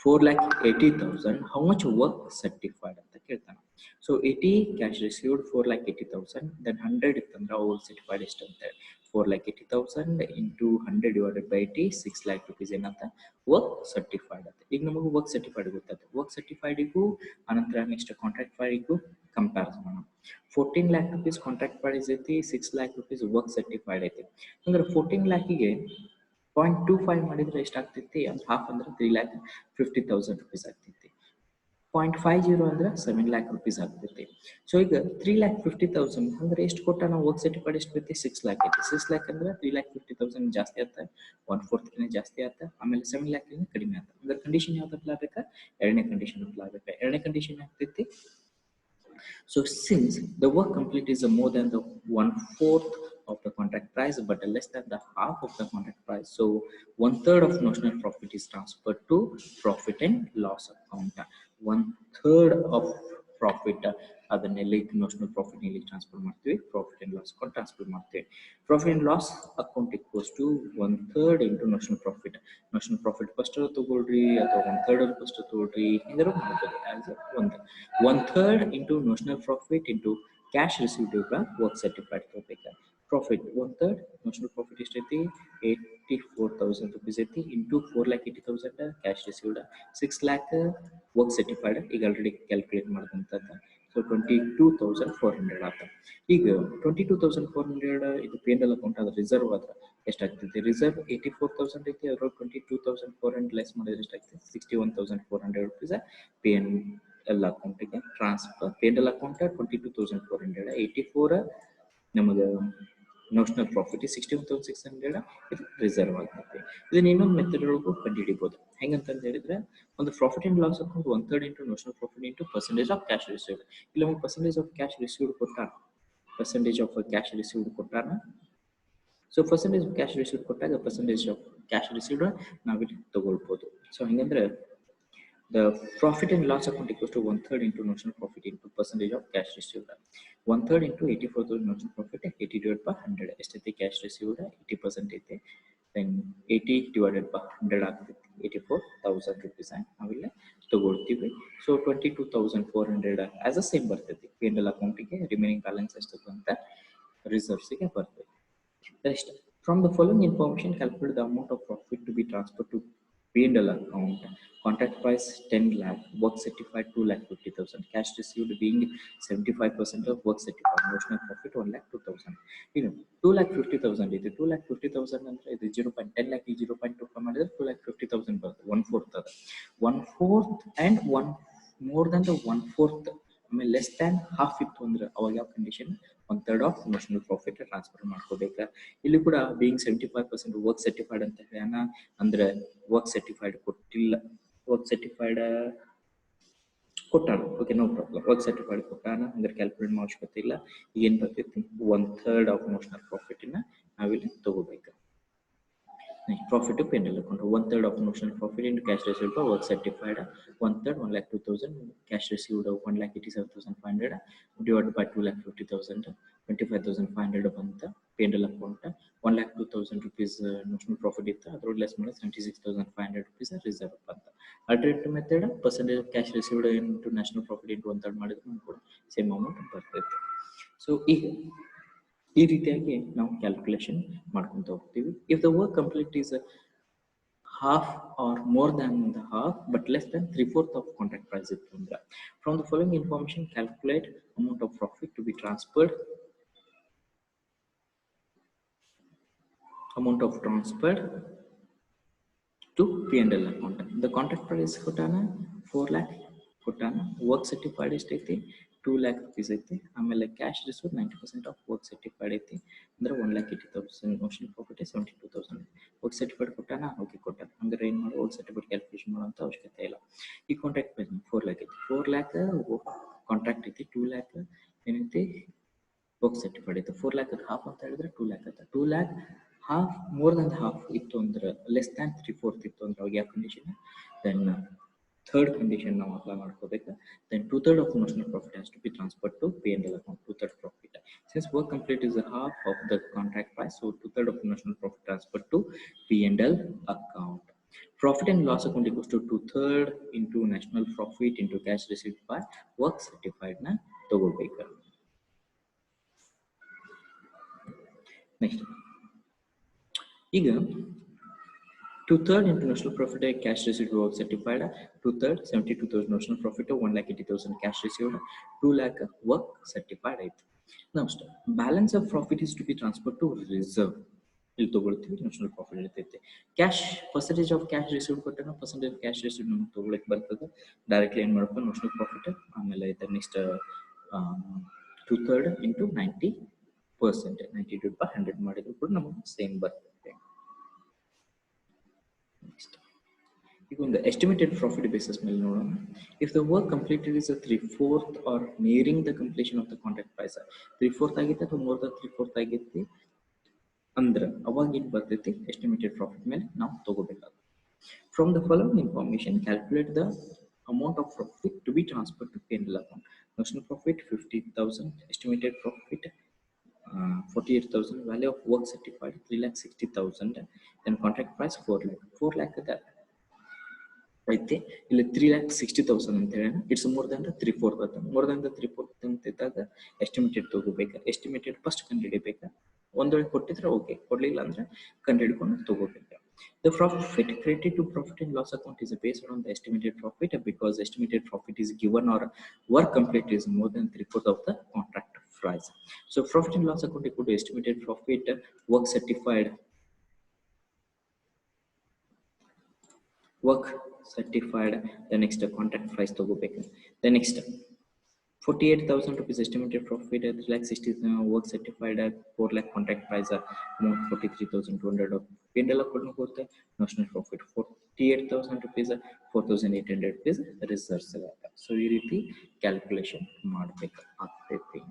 4,80,000, how much work certified ಅಂತ ಕೇಳ್ತಾನೆ. So 80 cash received 4,80,000, then 100 ಇತ್ತಂದ್ರೆ work certified ಎಷ್ಟು ಅಂತ ಹೇಳಿ 4,80,000 into 100 divided by 80, 6 lakh rupees ಏನಂತ work certified ಅಂತ. ಈಗ ನಮಗೆ ವರ್ಕ್ ಸರ್ಟಿಫೈಡ್ ಗೊತ್ತಾಯ್ತು. ವರ್ಕ್ ಸರ್ಟಿಫೈಡಿಗೂ ಅನಂತರ ನೆಕ್ಸ್ಟ್ ಕಾಂಟ್ರಾಕ್ಟ್ ಪ್ರೈಸ್ಗೂ ಕಂಪೇರ್ ಮಾಡೋಣ. 14 lakh rupees ಕಾಂಟ್ರಾಕ್ಟ್ ಪ್ರೈಸ್ ಐತಿ, 6 lakh rupees ವರ್ಕ್ ಸರ್ಟಿಫೈಡ್ ಐತಿ. ಅಂದ್ರೆ 14 lakhಗೆ 0.25 ಮಾಡಿದ್ರೆ ಎಷ್ಟಾಗ್ತೈತಿ ಅಂದ್ರೆ ಹಾಫ್ ಅಂದ್ರೆ 3,50,000 rupees ಆಗ್ತೈತಿ. 0.50 ಅಂದ್ರೆ 7 lakh rupees ಆಗ್ತೈತಿ. ಸೊ ಈಗ 3,50,000 ಅಂದ್ರೆ ಎಷ್ಟು ಕೊಟ್ಟ ನಾವು ವರ್ಕ್ ಸರ್ಟಿಫೈಡ್ ಎಷ್ಟು ಬೈತಿ 6 lakh ಐತಿ. 6 lakh ಅಂದ್ರೆ 3,50,000 ಜಾಸ್ತಿ ಆತ, 1/4 ಜಾಸ್ತಿ ಆತ, ಆಮೇಲೆ 7 lakh ಕಡಿಮೆ ಆತ. ಅಂದ್ರೆ ಕಂಡೀಷನ್ ಯಾವ್ದು ಅಪ್ಲೈ ಆಗ್ಬೇಕಾ, ಎರಡನೇ ಕಂಡೀಷನ್ ಅಪ್ಲೈ ಆಗ್ಬೇಕಾ. ಎರಡನೇ ಕಂಡೀಷನ್ ಆಗ್ತೈತಿ. So since the work complete is more than the 1/4 of the contract price but less than the half of the contract price, so 1/3 of notional profit is transferred to profit and loss account. 1/3 of profit ಅದನ್ನೆಲ್ಲಿ notional profit ನಲ್ಲಿ transfer ಮಾಡ್ತೀವಿ, profit and loss account transfer ಮಾಡ್ತೀವಿ. Profit and loss account equals to 1/3 into notional profit. Notional profit first ತಗೊಳ್ರಿ ಅಥವಾ 1/3 first ತಗೊಳ್ರಿ, ಹಿಂಗಾರು ಮಾಡ್ಬೋದು. As 1/3 into notional profit into cash received work certified ತಗೋಬೇಕು. Profit 1/3 notional profit ಎಷ್ಟೈತಿ 84,000 rupees ಐತಿ into 4,80,000 cash received, 6 lakh work certified ಈಗ already calculate ಮಾಡಿದಂಥದ್ದು. So 22,400 ಆತ. ಈಗ 22,400 ಇದು P&L ಅಕೌಂಟ್ ಆದ್ರೆ ರಿಸರ್ವ್ ಆದ್ರೆ ಎಷ್ಟಾಗ್ತೈತಿ, ರಿಸರ್ವ್ 84,000 ಐತಿ, ಅದ್ರೊಳಗೆ 22,400 ಲೆಸ್ ಮಾಡಿದ್ರೆ ಎಷ್ಟಾಗ್ತೈತಿ 61,400 rupees P&L ಅಕೌಂಟಿಗೆ ಟ್ರಾನ್ಸ್ಫರ್. P&L ಅಕೌಂಟ್ 22,400, 84 ನಮಗೆ ನೋಷನಲ್ ಪ್ರಾಫಿಟ್ 61,600 ಇದು ರಿಸರ್ವ್ ಆಗ್ತೈತಿ. ಇದನ್ನ ಇನ್ನೊಂದು ಮೆಥಡ್ ಒಳಗೂ ಕಂಡುಹಿಡಿಬಹುದು. ಹೆಂಗಂತ ಹೇಳಿದ್ರೆ ಒಂದು profit and loss account 1/3 into notional profit into percentage of cash received. ಇಲ್ಲಿ ಒಂದು percentage of cash received ಕೊಟ್ಟಾನ, percentage of cash received ಕೊಟ್ಟಾನ. So percentage of cash received ಕೊಟ್ಟಾಗ percentage of cash received ನಾವಿಲ್ಲಿ ತಗೊಳ್ಬಹುದು. ಸೊ ಹಂಗಂದ್ರೆ the profit and loss account equals to 1/3 into notional profit into percentage of cash received. 1/3 into 84,000 notional profit, 80 divided by 100 ಎಷ್ಟೈತಿ cash received 80% ಐತಿ. then 80 divided by 100 ಆಗ್ತೈತಿ 84,000 rupees ನಾವಿಲ್ಲ ತಗೊಳ್ತೀವಿ. So 22,400 as a same ಬರ್ತೈತಿ P&L ಅಕೌಂಟಿಗೆ. Remaining balance ಎಷ್ಟು ಅಂತ ರಿಸರ್ವ್ಸ್ಗೆ ಬರ್ತೈತಿ. Next, from the following information, calculate the amount of profit to be transferred to P&L account. Contract price 10 lakh, work certified 2,50,000, cash received being 75% of work certified, notional profit 1,02,000. You know, 2,50,000 ಇದೆ. 2,50,000 ಅಂದ್ರೆ ಇದು 0.10 lakh 0.25 ಮಾಡಿದ್ರೆ 2,50,000 ಬರುತ್ತೆ. 1/4 ಅದ. 1/4 and 1 more than the 1/4 ಆಮೇಲೆ less than half ಇತ್ತು ಅಂದ್ರೆ ಅವಾಗ ಯಾವ condition 1/3 of notional profit transfer ಮಾಡ್ಕೋಬೇಕು. ಇಲ್ಲಿ ಕೂಡ ಬೀಯಿಂಗ್ 75% ವರ್ಕ್ ಸರ್ಟಿಫೈಡ್ ಅಂತ ಹೇಳ್ಯಾನ, ಅಂದ್ರೆ ವರ್ಕ್ ಸರ್ಟಿಫೈಡ್ ಕೊಟ್ಟಿಲ್ಲ, ವರ್ಕ್ ಸರ್ಟಿಫೈಡ್ ಕೊಟ್ಟಾನ. Okay, no problem. Work certified ಕೊಟ್ಟಾನ ಅಂದ್ರೆ ಕ್ಯಾಲ್ಕುಲೇಟ್ ಮಾಡೋ ಅವಶ್ಯಕತೆ ಇಲ್ಲ. ಏನ್ ಬರ್ತೈತಿ 1/3 ಆಫ್ ನೋಷನಲ್ ಪ್ರಾಫಿಟ್ ನ ನಾವಿಲ್ಲಿ ತಗೋಬೇಕು. Profit to P&L account 1/3 of notional profit into cash received by work certified, 1/3 1,02,000, cash received 1,87,500 divided by 2,50,000, 25,500 ಬಂತ P&L account. 1,02,000 rupees notional profit ಇತ್ತು, ಅದರೊಳಗೆ ಲೆಸ್ ಮಾಡಿ 76,500 rupees ರಿಸರ್ವ್ ಬಂತ. Alternative method percentage of cash received into national profit into 1/3 ಮಾಡಿದ್ರೆ ಕೂಡ same amount ಬರ್ತೈತಿ. So ಈಗ ಈ ರೀತಿಯಾಗಿ ನಾವು ಕ್ಯಾಲ್ಕುಲೇಷನ್ ಮಾಡ್ಕೊಂತ ಹೋಗ್ತೀವಿ. If the work complete is half or more than the half but less than 3/4 of contract price ಇತ್ತು ಅಂದ್ರೆ from the following information calculate amount of profit to be transferred, amount of transferred to P&L account. The contract price ಕೊಟ್ಟಾನ 4 lakh ಕೊಟ್ಟಾನ, work certified ಎಷ್ಟೈತಿ 2 lakh rupees ಐತಿ ಆಮೇಲೆ cash received 90% of work certified ಐತಿ ಅಂದ್ರೆ 1,80,000 notional profit 72,000 work certified ಕೊಟ್ಟಾನ okay ಕೊಟ್ಟ ಹಂಗಾರೆ ಏನು ಮಾಡೋ ವರ್ಕ್ ಸರ್ಟಿಫೈಡ್ ಕ್ಯಾಲ್ಕುಲೇಷನ್ ಮಾಡೋ ಅಂತ ಅವಶ್ಯಕತೆ ಇಲ್ಲ ಈ ಕಾಂಟ್ರಾಕ್ಟ್ ಪ್ರೈಸ್ 4 lakh ಐತಿ 4 lakh ಕಾಂಟ್ರಾಕ್ಟ್ ಐತಿ 2 lakh ಏನೈತಿ ವರ್ಕ್ ಸರ್ಟಿಫೈಡ್ ಐತಿ 4 lakh ಹಾಫ್ ಅಂತ ಹೇಳಿದ್ರೆ 2 lakh ಅಂತ 2 lakh half more than half ಇತ್ತು ಅಂದ್ರೆ ಲೆಸ್ ದ್ಯಾನ್ 3/4 ಇತ್ತು ಅಂದ್ರೆ ಅವಾಗ ಯಾವ condition then third condition now apply ಮಾಡ್ಕೋಬೇಕು then 2/3 of notional profit has to be transferred to P&L account 2/3 profit since work complete is a half of the contract price so 2/3 of notional profit transferred to P&L account profit and loss account equals to 2/3 into national profit into cash received by work certified na ತಗೋಬೇಕು next ಈಗ 2/3 into national profit cash received work certified 2/3 72,000 notional profit 1,80,000 cash received 2 lakh work certified ಐತಿ now balance of profit is to be transferred to reserve ಇಲ್ಲಿ ತಗೊಳ್ತೀವಿ national profit ಇರ್ತೈತಿ cash percentage of cash received ಕೊಟ್ಟನ percentage of cash received ನಮಗೆ ತಗೊಳ್ಳಕ್ಕೆ ಬರ್ತದೆ directly ಏನು ಮಾಡ್ಬೇಕು national profit ಆಮೇಲೆ ಇದರ ನೆಕ್ಸ್ಟ್ 2/3 into 90% 90 divided by 100 ಮಾಡಿದ್ರು ಕೂಡ ನಮಗೆ ಸೇಮ್ ಬರ್ತದೆ next ಈಗ ಒಂದು estimated profit basis ಮೇಲೆ ನೋಡೋಣ if the work completed is a 3/4 or nearing the completion of the contract price 3/4 ಆಗಿತ್ತು ಅಥವಾ more than 3/4 ಆಗಿತ್ತು ಅಂದ್ರೆ ಅವಾಗ ಏನು ಬರ್ತೈತಿ estimated profit ಮೇಲೆ ನಾವು ತಗೋಬೇಕಾಗುತ್ತೆ from the following information calculate the amount of profit to be transferred to P&L account notional profit 50,000 estimated profit 48,000 value of work certified 3,60,000 then contract price 4 lakh that ಐತಿ ಇಲ್ಲಿ 3,60,000 ಅಂತ ಹೇಳಿ ಇಟ್ಸ್ ಮೋರ್ ದನ್ 3/4 ಬರ್ತದೆ more than 3/4 ಅಂತ ಇದ್ದಾಗ estimated ತಗೋಬೇಕು estimated first ಕಂಡುಹಿಡಿಬೇಕು ಒಂದೊಳಗೆ ಕೊಟ್ಟಿದ್ರೆ ಓಕೆ ಕೊಡ್ಲಿಲ್ಲ ಅಂದ್ರೆ ಕಂಡುಹಿಡ್ಕೊಂಡು ತಗೋಬೇಕು The profit credited to profit and loss account is based on the estimated profit because estimated profit is given or work complete is more than 3/4 of the contract price. So profit and loss account equal to estimated profit work certified the next contract price ತಗೋಬೇಕು the next 48,000 rupees estimated profit 3,60,000 work certified 4 lakh contract price amount 43,200 of P&L account ಹೋಗುತ್ತೆ national profit 48,000 rupees 4,800 rupees reserves so ಈ ರೀತಿ calculation ಮಾಡಬೇಕು ಆಗ್ತೈತಿ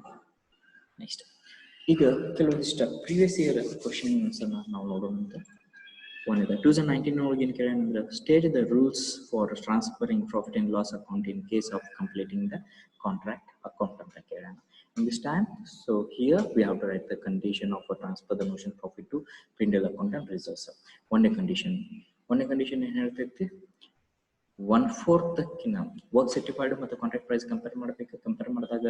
next ಈಗ ಕೆಲವೊಂದಿಷ್ಟು previous year questions ಅನ್ನು ನಾವು ನೋಡೋಣ one is 2019 ಒಳಗೆ ಏನು ಕೇಳಿದ್ರೆ state the rules for transferring profit and loss account in case of completing the contract account ಅಂತ ಕೇಳೋಣ in this time so here we have to write the condition of a transfer the notional profit to P&L account and reserves one condition ಏನು ಹೇಳ್ತೈತಿ 1/4 ಕಿನ್ನ work certified ಮತ್ತು contract price compare ಮಾಡಿದಾಗ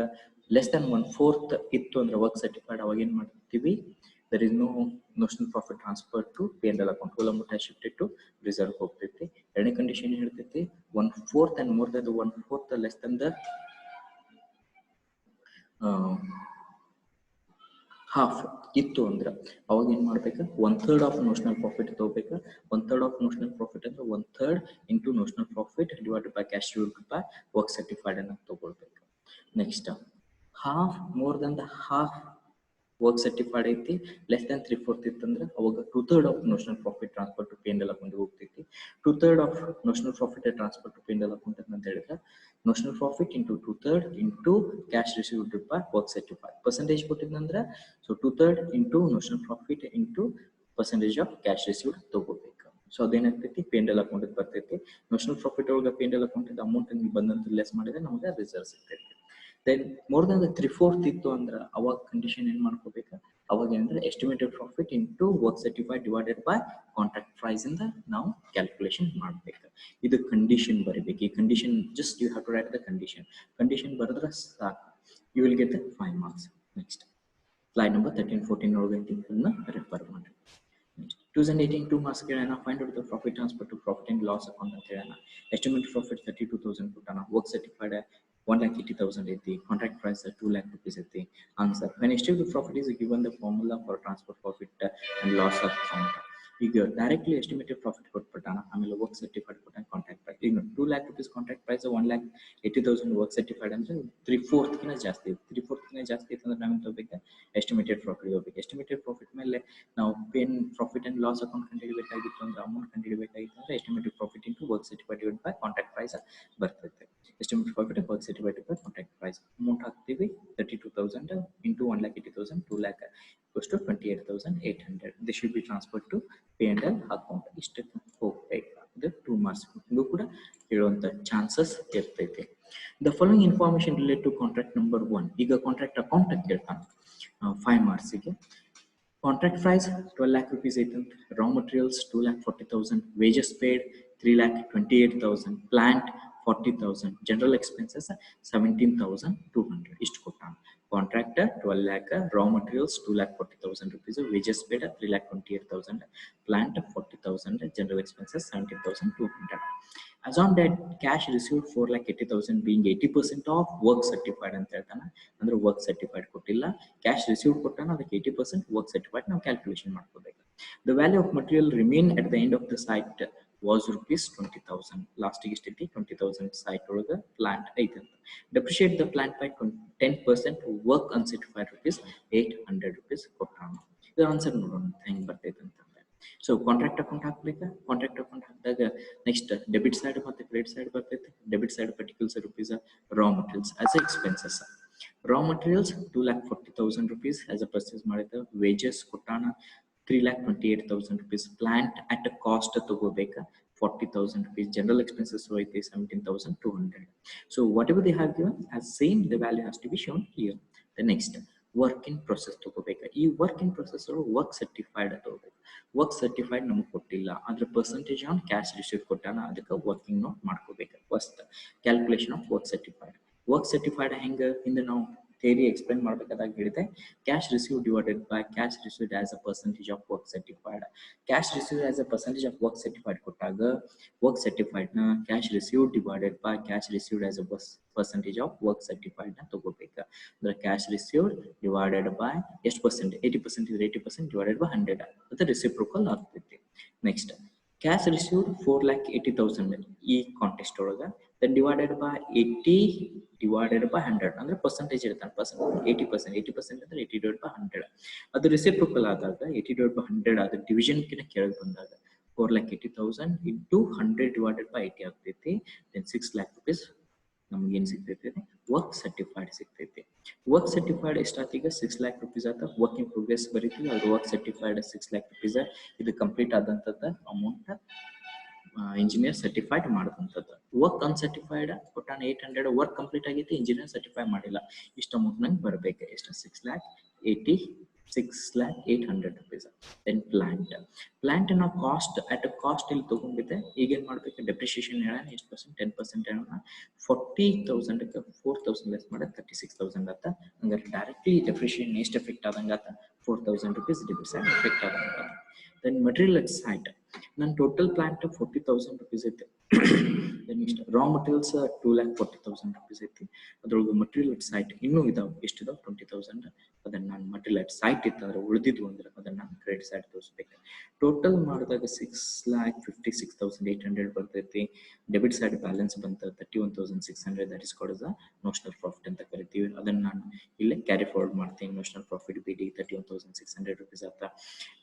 less than 1/4 ಇತ್ತು ಅಂದ್ರೆ work certified ಅವಾಗ ಏನು ಮಾಡ್ತೀವಿ there is no notional profit transfer to P&L account whole amount has shifted to reserve ಹೋಗ್ತೈತಿ ಎರಡನೇ ಕಂಡೀಷನ್ ಹೇಳ್ತೈತಿ 1/4 and more than the 1/4 less than the half ಇತ್ತು ಅಂದ್ರೆ ಅವಾಗ ಏನು ಮಾಡ್ಬೇಕು 1/3 ಆಫ್ ನೋಷನಲ್ ಪ್ರಾಫಿಟ್ ತಗೋಬೇಕು 1/3 ಆಫ್ ನೋಷನಲ್ ಪ್ರಾಫಿಟ್ ಅಂದ್ರೆ 1/3 into notional profit divided by cash received by work certified ಅನ್ನ ತಗೊಳ್ಬೇಕು next half more than the half work certified ಐತಿ ಲೆಸ್ ದನ್ 3/4 ಇತ್ತಂದ್ರೆ ಅವಾಗ 2/3 of notional profit transfer to P&L account ಹೋಗ್ತೈತಿ 2/3 of notional profit transfer to P&L account ಅಂತ ಹೇಳಿದ್ರೆ notional profit into 2/3 into cash received by work certified percentage ಕೊಟ್ಟಿದ್ದಂದ್ರೆ so 2/3 into notional profit into percentage of cash received ತಗೋಬೇಕು so ಅದೇನಾಗ್ತೈತಿ P&L account ಬರ್ತೈತಿ notional profit ಒಳಗೆ P&L account amount ಬಂದಂತ less ಮಾಡಿದ್ರೆ ನಮಗೆ reserve ಸಿಗ್ತೈತಿ then more than the 3/4 ಇತ್ತು ಅಂದ್ರೆ ಅವಾಗ ಕಂಡೀಷನ್ ಏನು ಮಾಡ್ಕೋಬೇಕು ಅವಾಗ ಏನಂದ್ರೆ estimated profit into work certified divided by contract price ಇಂದ ನಾವು ಕ್ಯಾಲ್ಕುಲೇಷನ್ ಮಾಡಬೇಕು ಇದು ಕಂಡೀಷನ್ ಬರೀಬೇಕು ಈ condition just you have to write the condition ಬರೆದ್ರೆ ಸಾಕು you will get the 5 marks next slide number 13-14 ಒಳಗೆ ಅದನ್ನ ರೆಫರ್ ಮಾಡಿ 2018 2 marks ಕೇಳೋಣ find out the profit transfer to profit and loss account ಅಂತ ಹೇಳೋಣ ಎಸ್ಟಿಮೇಟೆಡ್ ಪ್ರಾಫಿಟ್ 32,000 ಕೊಟ್ಟಾನ ವರ್ಕ್ ಸರ್ಟಿಫೈಡ್ 1,80,000 ಐತಿ ಕಾಂಟ್ರಾಕ್ಟ್ ಪ್ರೈಸ್ 2 lakh rupees ಐತಿ answer when estimated profit is given the formula for transfer profit and loss account ಈಗ directly estimated profit ಕೊಟ್ಬಿಟ್ಟಾನ, ಆಮೇಲೆ work certified ಕೊಟ್ಟಾನ contract price. ಈಗ 2 lakh rupees contract price, 1,80,000 work certified ಅಂದ್ರೆ 3/4 ಜಾಸ್ತಿ ಇದೆ. 3/4 ಜಾಸ್ತಿ ಇತ್ತು ಅಂದ್ರೆ ನಾವೇನು ತಗೋಬೇಕು, ಎಸ್ಟಿಮೇಟೆಡ್ ಪ್ರಾಫಿಟ್ ಹೋಗ್ಬೇಕು. ಎಸ್ಟಿಮೇಟೆಡ್ ಪ್ರಾಫಿಟ್ ಮೇಲೆ ನಾವು ಪ್ರಾಫಿಟ್ ಅಂಡ್ ಲಾಸ್ ಅಕೌಂಟ್ ಕಂಡುಹಿಡಬೇಕಾಗಿತ್ತು ಅಂದ್ರೆ, ಅಮೌಂಟ್ ಕಂಡುಹಿಡಬೇಕಾಗಿತ್ತು ಅಂದ್ರೆ estimated profit into work certified divide by contract price ಬರ್ತೈತೆ. Estimated profit work certified by contract price. Amount ಹಾಕ್ತೀವಿ 32,000 into 1,80,000, 2 lakh goes to 28,800. This should be transferred to P&L account. ಇಷ್ಟು ಹೋಗ್ಬೇಕು. ಇದು 2 marks ಇದು ಕೂಡ ಹೇಳುವಂತ ಚಾನ್ಸಸ್ ಇರ್ತೈತೆ. The following information related to contract number 1. ಈಗ ಕಾಂಟ್ರಾಕ್ಟ್ ಅಕೌಂಟ್ ಅಂತ ಕೇಳ್ತಾನೆ 5 marks ಗೆ. Contract price 12 lakh rupees ಐತಂತ. Raw materials 2,40,000. Wages paid 3,28,000. Plant 40,000. General expenses 17,200. ಇಷ್ಟು ಕೊಟ್ಟಾನ. Contractor 12 lakh, raw materials 2,40,000 rupees, wages paid 3,28,000, plant 40,000, general expenses 17,200. As on that, cash received 4,80,000 being 80% of work certified ಅಂತ ಹೇಳ್ತಾನೆ. ಅಂದ್ರೆ work certified ಕೊಟ್ಟಿಲ್ಲ, cash received ಕೊಟ್ಟಾನ, ಅದಕ್ಕೆ 80% work certified ನಾವು calculation ಮಾಡ್ಕೋಬೇಕು. The value of material remain at the end of the site was rupees 20,000. Last istiti 20,000 site ಒಳಗ plant ಐತೆ. Depreciate the plant by 10%, work uncertified rupees 800 rupees ಕೊಟ್ಟಾನ. ಇದು answer ನೋಡೋಣ ಹೆಂಗ್ ಬರ್ತೈತೆ ಅಂತ. ಸೊ ಕಾಂಟ್ರಾಕ್ಟ್ ಅಕೌಂಟ್ ಹಾಕ್ಬೇಕಾ, ಕಾಂಟ್ರಾಕ್ಟ್ ಅಕೌಂಟ್ ಹಾಕಿದಾಗ ನೆಕ್ಸ್ಟ್ ಡೆಬಿಟ್ ಸೈಡ್ ಮತ್ತೆ ಕ್ರೆಡಿಟ್ ಸೈಡ್ ಬರ್ತೈತೆ. Debit side particulars rupees raw materials as expenses. Raw materials 2,40,000 rupees as a purchase ಮಾಡಿದ. ವೇಜಸ್ ಕೊಟ್ಟಾನ 3,28,000 rupees. Plant at a cost ತಗೋಬೇಕಾ 40,000 rupees. General expenses ಐತೆ 17,200. So whatever they have given as same, the value has to be shown here. The next work in process ತಗೋಬೇಕು. ಈ work in process work certified ತಗೋಬೇಕು. Work certified ನಮಗೆ ಕೊಟ್ಟಿಲ್ಲ, ಅದ್ರ percentage on cash receive ಕೊಟ್ಟಾನ, ಅದಕ್ಕೆ working note ಮಾಡ್ಕೋಬೇಕು. First calculation of work certified. Work certified ಹೆಂಗ ಹಿಂದೆ ನಾವು ಥಿಯರಿ ಎಕ್ಸ್ಪ್ಲೇನ್ ಮಾಡಬೇಕಾದಾಗ ಹೇಳಿದೆ, cash receive divided by cash received as a percentage of work certified. Cash receive as a percentage of work certified ಕೊಟ್ಟಾಗ work certified ನ cash receive divided by cash received as a percentage of work certified ನ ತಗೋಬೇಕು. ಅಂದ್ರೆ cash received divided by ಎಷ್ಟು percent, 80% ಇದ್ರೆ 80% divided by 100 ಅದು reciprocal ಆಗ್ತೈತಿ. Next cash received 4,80,000 ಈ ಕಾಂಟೆಸ್ಟ್ ಒಳಗ, then divided by 80 divided by 100 ಅಂದ್ರೆ ಪರ್ಸೆಂಟೇಜ್ ಇರ್ತಾನೆ. ಪರ್ಸೆಂಟ್ 80% ಅಂದ್ರೆ 80 divided by 100 ಅದು ರೆಸಿಪ್ರೋಕಲ್ ಆದಾಗ 80 divided by 100 ಅದು ಡಿವಿಷನ್ ಕಿನ ಕೆಳಗೆ ಬಂದಾಗ 4,80,000 into 100 divided by 80 ಆಗ್ತೈತಿ. then 6 lakh rupees ನಮ್ಗೆ ಏನ್ ಸಿಗ್ತೈತಿ, ವರ್ಕ್ ಸರ್ಟಿಫೈಡ್ ಸಿಗ್ತೈತಿ. ವರ್ಕ್ ಸರ್ಟಿಫೈಡ್ ಎಷ್ಟಾತೀಗ 6 lakh rupees ಆತ. ವರ್ಕ್ ಇನ್ ಪ್ರೋಗ್ರೆಸ್ ಬರೀತೀವಿ, ಅದು ವರ್ಕ್ ಸರ್ಟಿಫೈಡ್ 6 lakh rupees. ಇದು ಕಂಪ್ಲೀಟ್ ಆದಂತದ ಅಮೌಂಟ್ ಇಂಜಿನಿಯರ್ ಸರ್ಟಿಫೈಡ್ ಮಾಡಿದಂಥದ್ದು. ವರ್ಕ್ ಅನ್ಸರ್ಟಿಫೈಡ್ ಕೊಟ್ಟಾನ 800, ವರ್ಕ್ ಕಂಪ್ಲೀಟ್ ಆಗೈತಿ, ಇಂಜಿನಿಯರ್ ಸರ್ಟಿಫೈ ಮಾಡಿಲ್ಲ. ಇಷ್ಟು ಅಮೌಂಟ್ ನಂಗೆ ಬರಬೇಕು. ಎಷ್ಟು 6,80,6,800 rupees. ದೆನ್ ಪ್ಲಾಂಟ್ ನಾವು ಕಾಸ್ಟ್ ಅಟ್ ಕಾಸ್ಟ್ ಇಲ್ಲಿ ತಗೊಂಡಿದ್ದೆ. ಈಗ ಏನ್ ಮಾಡ್ಬೇಕು, ಡೆಪ್ರಿಸಿಯೇಷನ್ ಹೇಳೋಣ ಎಷ್ಟು ಪರ್ಸೆಂಟ್, 10% ಹೇಳೋಣ. 40,000 4,000 ಲೆಸ್ ಮಾಡಿ 36,000 ಆತ. ಹಂಗಾರೆ ಡೈರೆಕ್ಟ್ಲಿ ಡೆಪ್ರಿಸಿಯೇಷನ್ ಎಷ್ಟು ಎಫೆಕ್ಟ್ ಆದಂಗ ಆತ, 4,000 rupees ಡೆಬಿಟ್ ಸೈಡ್ ಎಫೆಕ್ಟ್ ಆದಂಗ. then material at site ನನ್ನ ಟೋಟಲ್ ಪ್ಲಾಂಟ್ 40,000 rupees ಐತೆ. then next raw materials 2,40,000 rupees ಐತಿ. ಅದ್ರೊಳಗೆ material at site ಇನ್ನೂ ಇದಾವೆ. ಎಷ್ಟಿದಾವೆ 20,000. ಅದನ್ನ ನಾನು material at site ಇತ್ತಂದ್ರೆ ಉಳಿದಿದ್ವು ಅಂದ್ರೆ ಅದನ್ನ ನಾನು ಕ್ರೆಡಿಟ್ ಸೈಡ್ ತೋರಿಸ್ಬೇಕು. ಟೋಟಲ್ ಮಾಡಿದಾಗ 6,56,800 ಬರ್ತೈತಿ. ಡೆಬಿಟ್ ಸೈಡ್ ಬ್ಯಾಲೆನ್ಸ್ ಬಂತ 31,600. That is called as a notional profit ಅಂತ ಕರಿತೀವಿ. ಅದನ್ನ ನಾನು ಇಲ್ಲೇ ಕ್ಯಾರಿ ಫಾರ್ವರ್ಡ್ ಮಾಡ್ತೀನಿ. notional profit BD 31,600 rupees ಆತ.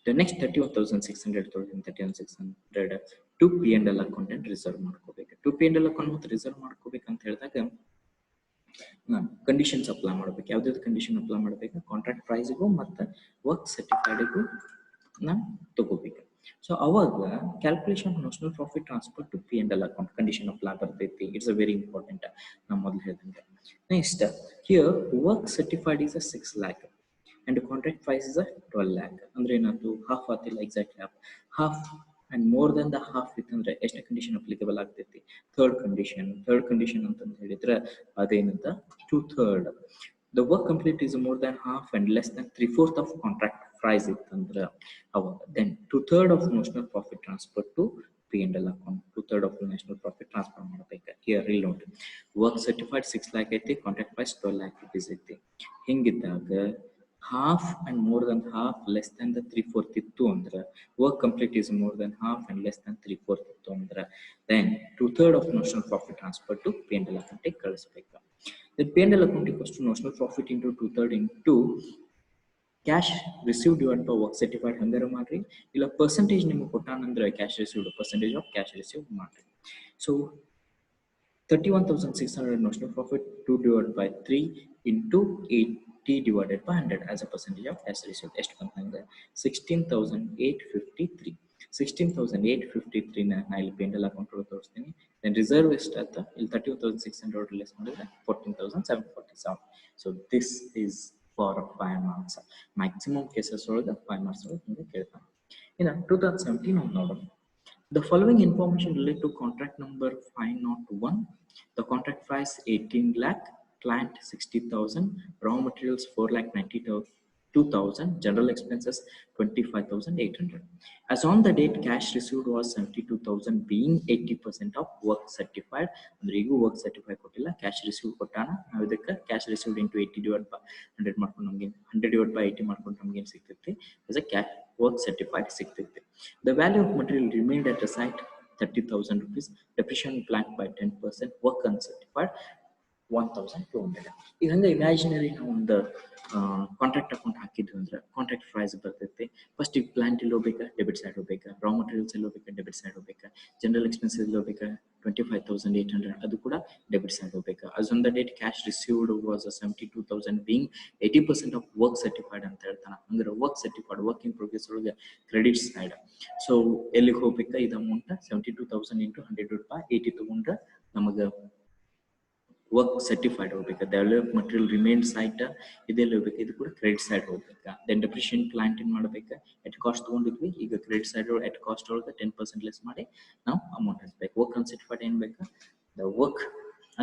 the next 31,600 31,600 to P&L account and reserve ಮಾಡ್ಕೋಬೇಕು. ಟು P&L ಅಕೌಂಟ್ ಮತ್ತು ರಿಸರ್ವ್ ಮಾಡ್ಕೋಬೇಕಂತ ಹೇಳಿದಾಗ ನಾನು ಕಂಡೀಷನ್ಸ್ ಅಪ್ಲೈ ಮಾಡ್ಬೇಕು. ಯಾವ್ದಾವ್ದು ಕಂಡೀಷನ್ ಅಪ್ಲೈ ಮಾಡ್ಬೇಕು, ಕಾಂಟ್ರಾಕ್ಟ್ ಪ್ರೈಸ್ಗೂ ಮತ್ತು ವರ್ಕ್ ಸರ್ಟಿಫೈಡ್ಗೂ ನಾನು ತಗೋಬೇಕು. ಸೊ ಅವಾಗ calculation notional profit transfer to P&L account condition apply ಬರ್ತೈತಿ. It's a very important. ನಾನು ಮೊದಲು ಹೇಳಿದಂಗೆ. Next here work certified is a 6 lakh and contract price is a 12 lakh. ಅಂದ್ರೆ ಏನಾಯ್ತು, ಹಾಫ್ ಆತಿಲ್ಲ, exactly half and more than the half ಇತ್ತಂದ್ರೆ ಎಷ್ಟು condition applicable ಆಗ್ತೈತಿ, ಥರ್ಡ್ ಕಂಡೀಷನ್ ಅಂತ ಹೇಳಿದ್ರೆ ಅದೇನಂತ 2/3. The work complete is more than half and less than 3/4 of contract price ಇತ್ತಂದ್ರೆ ಅವಾಗ then 2/3 of notional profit transfer to P&L account. 2/3 of national profit transfer ಮಾಡಬೇಕು. Here ಇಲ್ಲಿ ನೋಡಿ, ವರ್ಕ್ ಸರ್ಟಿಫೈಡ್ 6 lakh ಐತಿ, contract price 12 lakh rupees ಐತಿ. ಹಿಂಗಿದ್ದಾಗ half and more than half less than the 3/4 ಇತ್ತು ಅಂದ್ರೆ work complete is more than half and less than 3/4 ಇತ್ತು ಅಂದ್ರೆ then 2/3 of notional profit transfer to P&L account ಕಳಿಸಬೇಕು. The P&L account equals to notional profit into 2/3 into cash received divided by work certified ಹಂಗಾರ ಮಾಡ್ರಿ ಇಲ್ಲ percentage ನಿಮಗೆ ಕೊಟ್ಟಾನಂದ್ರೆ cash received percentage of cash received ಮಾಡ್ರಿ. So 31,600 notional profit 2 divided by 3 into 80 divided by 100 as a percentage of cash received. ಎಷ್ಟು ಬಂತಂದ್ರೆ 16,853. 16,853 ನಾ ಇಲ್ಲಿ P&L account ಒಳಗೆ ತೋರಿಸ್ತೀನಿ. ದೆನ್ ರಿಸರ್ವ್ ಎಷ್ಟು ಆಯ್ತಾ ಇಲ್ಲಿ 31,600 ಲೆಸ್ ಮಾಡಿದ್ರೆ 14,747. So this is for 5 marks. Maximum cases ಒಳಗೆ 5 marks ಒಳಗೆ ಹಿಂಗೆ ಕೇಳ್ತಾನೆ. ಇನ್ನು 2017 ನಾವು ನೋಡೋಣ. The following information related to contract number 501. The contract price 18 lakh, client 60,000, raw materials 4,92,000, general expenses 25,800. As on the date, cash received was 72,000, being 80% of work certified. ಅಂದ್ರೆ ಈಗ work certified ಕೊಟ್ಟಿಲ್ಲ, cash received ಕೊಟ್ಟಾನ. ನಾವು ಇದಕ್ಕೆ cash received into 80 divided by 100 ಮಾಡ್ಕೊಂಡು ನಮಗೆ 100 divided by 80 ಮಾಡ್ಕೊಂಡು ನಮಗೆ ಏನು ಸಿಗ್ತೈತಿ as a cash work certified ಸಿಗ್ತೈತಿ. The value of material remained at the site 30,000 rupees. Depreciation plant by 10%. Work uncertified 1,200. ಈಗ ಹಂಗೆ ಇಮ್ಯಾಜಿನರಿ ನಾವು ಒಂದು ಕಾಂಟ್ರಾಕ್ಟ್ ಅಕೌಂಟ್ ಹಾಕಿದ್ವಿ ಅಂದ್ರೆ ಕಾಂಟ್ರಾಕ್ಟ್ ಪ್ರೈಸ್ ಬರ್ತೈತಿ. ಫಸ್ಟ್ ಈಗ ಪ್ಲಾಂಟ್ ಇಲ್ಲಿ ಹೋಗ್ಬೇಕಾ, ಡೆಬಿಟ್ ಸೈಡ್ ಹೋಗ್ಬೇಕಾ, ರಾ ಮಟೀರಿಯಲ್ಸ್ ಎಲ್ಲಿ ಹೋಗ್ಬೇಕಾ, ಡೆಬಿಟ್ ಸೈಡ್ ಹೋಗ್ಬೇಕಾ, ಜನರಲ್ ಎಕ್ಸ್ಪೆನ್ಸಸ್ ಎಲ್ಲಿ ಹೋಗ್ಬೇಕಾ 25,800 ಅದು ಕೂಡ ಡೆಬಿಟ್ ಸೈಡ್ ಹೋಗ್ಬೇಕಾ. as on the date cash received was 72,000 being 80% of work certified ಅಂತ ಹೇಳ್ತಾನೆ. ಅಂದ್ರೆ work certified work in progress ಒಳಗೆ ಕ್ರೆಡಿಟ್ ಸೈಡ್. ಸೊ ಎಲ್ಲಿಗೆ ಹೋಗ್ಬೇಕಾ ಇದು ಅಮೌಂಟ್ 72,000 into 100 by 80 ತಗೊಂಡ್ರೆ ನಮಗೆ ವರ್ಕ್ ಸರ್ಟಿಫೈಡ್ ಹೋಗ್ಬೇಕಾ. ಡೆವಲಪ್ ಮಟೀರಿಯಲ್ ರಿಮೇನ್ ಸೈಟ್ ಇದೆಲ್ಲ ಹೋಗ್ಬೇಕು, ಇದು ಕೂಡ ಕ್ರೆಡಿಟ್ ಸೈಡ್ ಹೋಗ್ಬೇಕಾ. ದೆನ್ ಡೆಪ್ರಿಷಿಯೇಷನ್ ಪ್ಲಾಂಟ್ ಏನ್ ಮಾಡ್ಬೇಕಾ, ಎಟ್ ಕಾಸ್ಟ್ ತಗೊಂಡಿದ್ವಿ, ಈಗ ಕ್ರೆಡಿಟ್ ಸೈಡ್ ಎಟ್ ಕಾಸ್ಟ್ ಒಳಗೆ 10% ಲೆಸ್ ಮಾಡಿ ನಾವು ಅಮೌಂಟ್ ಹಚ್ಬೇಕು. ವರ್ಕ್ ಅನ್ಸರ್ಟಿಫೈಡ್ ಏನ್ ಬೇಕಾ, the work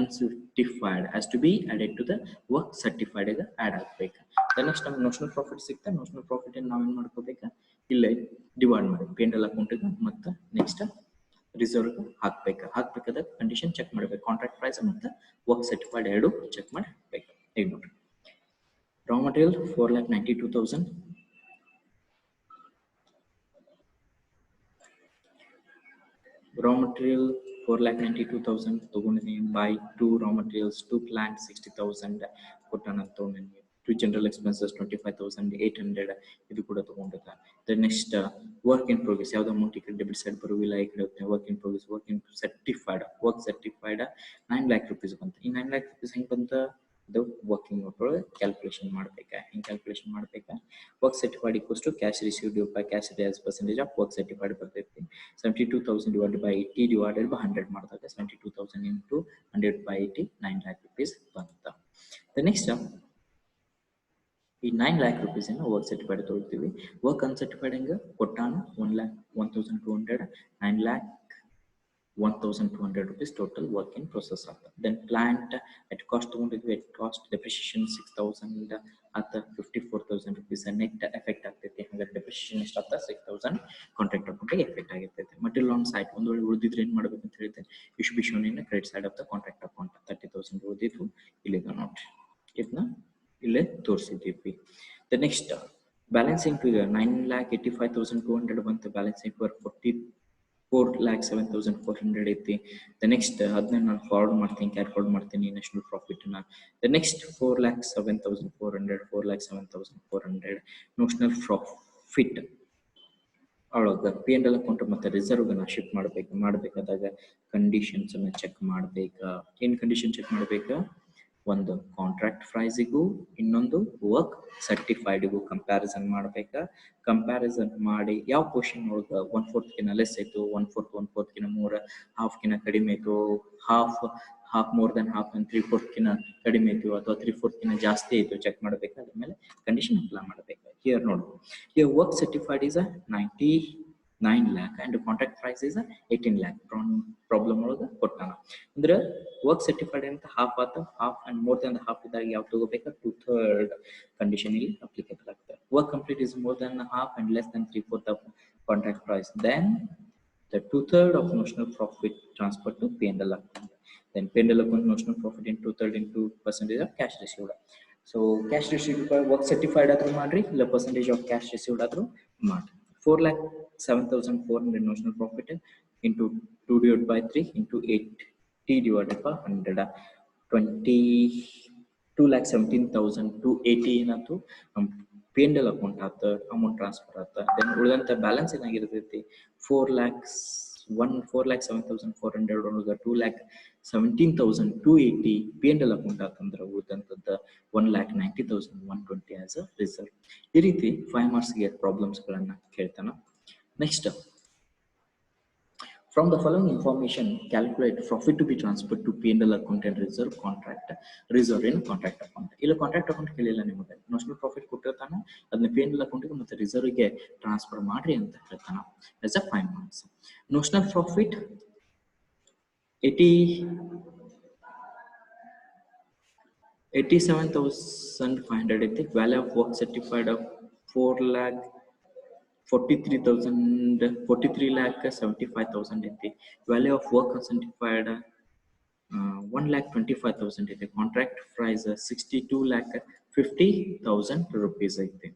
uncertified has to be added to the work certified ಗೆ ಆಡ್ ಆಗಬೇಕು. ನೆಕ್ಸ್ಟ್ ನಮ್ಗೆ ನೋಷನಲ್ ಪ್ರಾಫಿಟ್ ಸಿಗ್ತಾ, ನೋಷನಲ್ ಪ್ರಾಫಿಟ್ ನಾವು ಏನು ಮಾಡ್ಕೋಬೇಕಾ, ಇಲ್ಲೇ ಡಿವೈಡ್ ಮಾಡಿ P&L ಅಕೌಂಟಿಗೆ ಮತ್ತು ನೆಕ್ಸ್ಟ್ ರಿಸರ್ವ್ ಹಾಕ್ಬೇಕಾದ ಕಂಡೀಷನ್ ಚೆಕ್ ಮಾಡಬೇಕು. ಕಾಂಟ್ರಾಕ್ಟ್ ಪ್ರೈಸ್ ಮತ್ತು ವರ್ಕ್ ಸರ್ಟಿಫೈಡ್ ಎರಡು ಚೆಕ್ ಮಾಡಬೇಕು. ಈಗ ನೋಡ್ರಿ, ರಾ ಮಟೀರಿಯಲ್ 4,92,000, raw material 4,92,000 ತಗೊಂಡಿದ್ದೀನಿ. ಬೈ 2 raw materials 2 plant 60,000 ಕೊಟ್ಟಾನ ತಗೊಂಡಿದ್ದೀನಿ. 2 general expenses 25,800 ಇದು ಕೂಡ ತಗೊಂಡಿದ್ದ. ನೆಕ್ಸ್ಟ್ ವರ್ಕ್ ಇನ್ ಪ್ರೋಗ್ರೆಸ್ ಯಾವ್ದು ಅಮೌಂಟ್ ಈ ಕಡೆ ಡೆಬಿಟ್ ಸೈಡ್ ಬರುವಿಲ್ಲ, ಈ ಕಡೆ work in progress work certified 9 lakh rupees ಬಂತು. ಈ 9 lakh rupees ಹೆಂಗೆ ಬಂತ, ಅದು ವರ್ಕಿಂಗ್ ನೋಟ್ ಒಳಗೆ ಕ್ಯಾಲ್ಕುಲೇಷನ್ ಮಾಡ್ಬೇಕಾ. ಹೆಂಗೆ ಕ್ಯಾಲ್ಕುಲೇಷನ್ ಮಾಡ್ಬೇಕಾ, work certified equals to cash received by cash as percentage of work certified ಬರ್ತೈತಿ. 72,000 divided by 80 divided by 100 ಮಾಡಿದಾಗ 72,000 into 100 by 80 9 lakh rupees ಬಂತ. The next ಈ 9 lakh rupees ಅನ್ನು ವರ್ಕ್ ಸರ್ಟಿಫೈಡ್ ತಗೊಳ್ತೀವಿ. ವರ್ಕ್ ಅನ್ಸರ್ಟಿಫೈಡ್ ಹೆಂಗೆ ಕೊಟ್ಟಾನ 1,02,200, 9 lakh 1,200 rupees total work in process ಆಗ್ತದೆ. Then plant at cost ತಗೊಂಡಿದ್ವಿ, at cost depreciation 6,000 at 54,000 rupees net effect ಆಗ್ತೈತಿ. ಹಾಗಾದ್ರೆ depreciation ಎಷ್ಟು ಆಗ್ತದೆ 6,000 ಕಾಂಟ್ರಾಕ್ಟ್ ಅಕೌಂಟಿಗೆ ಎಫೆಕ್ಟ್ ಆಗಿರ್ತೈತಿ. ಮಟೀರಿಯಲ್ ಆನ್ ಸೈಟ್ ಒಂದು ವೇಳೆ ಉಳಿದಿದ್ರೆ ಏನು ಮಾಡಬೇಕು ಅಂತ ಹೇಳಿದ್ರೆ you should be shown in credit side of the contract account. 30,000 ಉಳಿದಿದ್ವು ಇಲ್ಲಿಗ ನೋಡ್ರಿ, ಇದನ್ನ ಇಲ್ಲೇ ತೋರಿಸಿದ್ದೀವಿ. ದ ನೆಕ್ಸ್ಟ್ ಬ್ಯಾಲೆನ್ಸಿಂಗ್ ಫಿಗರ್ 9,85,200 ಬಂತು. ಬ್ಯಾಲೆನ್ಸಿಂಗ್ ಫಿಗರ್ 4,07,400 ಐತಿ. ದ ನೆಕ್ಸ್ಟ್ ಅದನ್ನ ನಾನು ಫಾರ್ವರ್ಡ್ ಮಾಡ್ತೀನಿ, ಕ್ಯಾಲ್ಕುಲೇಟ್ ಮಾಡ್ತೀನಿ ನ್ಯಾಷನಲ್ ಪ್ರಾಫಿಟ್ನ. ದ ನೆಕ್ಸ್ಟ್ 4,07,400 ನೋಷನಲ್ ಪ್ರಾಫಿಟ್ ಒಳಗೆ P&L ಅಕೌಂಟ್ ಮತ್ತು ರಿಸರ್ವ್ನ ಶಿಫ್ಟ್ ಮಾಡಬೇಕಾದಾಗ ಕಂಡೀಷನ್ಸ್ ಅನ್ನ ಚೆಕ್ ಮಾಡಬೇಕಾ. ಏನು ಕಂಡೀಷನ್ ಚೆಕ್ ಮಾಡಬೇಕಾ, ಒಂದು ಕಾಂಟ್ರಾಕ್ಟ್ ಪ್ರೈಸಿಗೂ ಇನ್ನೊಂದು ವರ್ಕ್ ಸರ್ಟಿಫೈಡ್ಗೂ ಕಂಪ್ಯಾರಿಸನ್ ಮಾಡಬೇಕಾ. ಕಂಪ್ಯಾರಿಸನ್ ಮಾಡಿ ಯಾವ ಪೋರ್ಷನ್ ಒಳಗೆ 1/4 ಲೆಸ್ ಆಯಿತು, 1/4 more, ಹಾಫ್ಕಿನ ಕಡಿಮೆ ಆಯಿತು, half more than half and 3/4 ಕಡಿಮೆ ಆಯಿತು ಅಥವಾ 3/4 ಜಾಸ್ತಿ ಆಯಿತು ಚೆಕ್ ಮಾಡಬೇಕು. ಅದ್ರ ಮೇಲೆ ಕಂಡೀಷನ್ ಅಪ್ಲೈ ಮಾಡಬೇಕು. ಹಿಯರ್ ನೋಡಿ, here work certified is 99 lakh and contract price is 18 lakh. Problem ಒಳಗೆ ಕೊಟ್ಟಾನ ಅಂದ್ರೆ ವರ್ಕ್ ಸರ್ಟಿಫೈಡ್ ಅಂತ ಹಾಫ್ ಆತ, half and more than half ಇದ್ದಾಗ ಯಾವ ತಗೋಬೇಕಾ 2/3 ಕಂಡೀಷನ್ ಇಲ್ಲಿ ಅಪ್ಲಿಕೇಬಲ್ ಆಗ್ತದೆ. Work complete is more than half and less than 3/4 of contract price, then the 2/3 of notional profit transferred to P&L account. Then P&L account notional profit in 2/3 into percentage of cash received. So cash received by work certified adru madri illa percentage of cash received adru madri 4,07,400 notional profit into 2 divided by 3 into 8 t divided by 100 20 2,17,280 ಏನಾಯ್ತು P N L account ಆತ amount transfer ಆತ then ಉಳಿದಂಥ balance ಏನಾಗಿರ್ತೈತಿ 4,07,400 ಒಳಗೆ 2,17,280 P N L account ಆತಂದ್ರೆ ಉಳಿದಂಥದ್ದು 1,90,120 as a result. ಈ ರೀತಿ 5 ಮಾರ್ಕ್ಸ್ಗೆ ಪ್ರಾಬ್ಲಮ್ಸ್ಗಳನ್ನು ಕೇಳ್ತಾನ. Next, from the following information, calculate profit to be transferred to P&L account and reserve in contract account. ಇಲ್ಲಿ ಕಾಂಟ್ರಾಕ್ಟ್ ಅಕೌಂಟ್ ಕೇಳಿಲ್ಲ ನಿಮಗೆ, ನೋಷನಲ್ ಪ್ರಾಫಿಟ್ ಕೊಟ್ಟಿರ್ತಾನೆ ಅದನ್ನ P&L ಅಕೌಂಟ್ಗೆ ಮತ್ತೆ ರಿಸರ್ವ್ಗೆ ಟ್ರಾನ್ಸ್ಫರ್ ಮಾಡ್ರಿ ಅಂತ ಹೇಳ್ತಾನ. As a 5 marks. Notional profit 87,500 ಐತಿ. ವ್ಯಾಲ್ಯೂ ಆಫ್ ವರ್ಕ್ ಸರ್ಟಿಫೈಡ್ 43,75,000 ಐತಿ. ವ್ಯಾಲ್ಯೂ ಆಫ್ ವರ್ಕ್ ಸರ್ಟಿಫೈಡ್ 1,25,000 ಐತಿ. ಕಾಂಟ್ರಾಕ್ಟ್ ಪ್ರೈಸ್ 62,50,000 rupees ಐತಿ.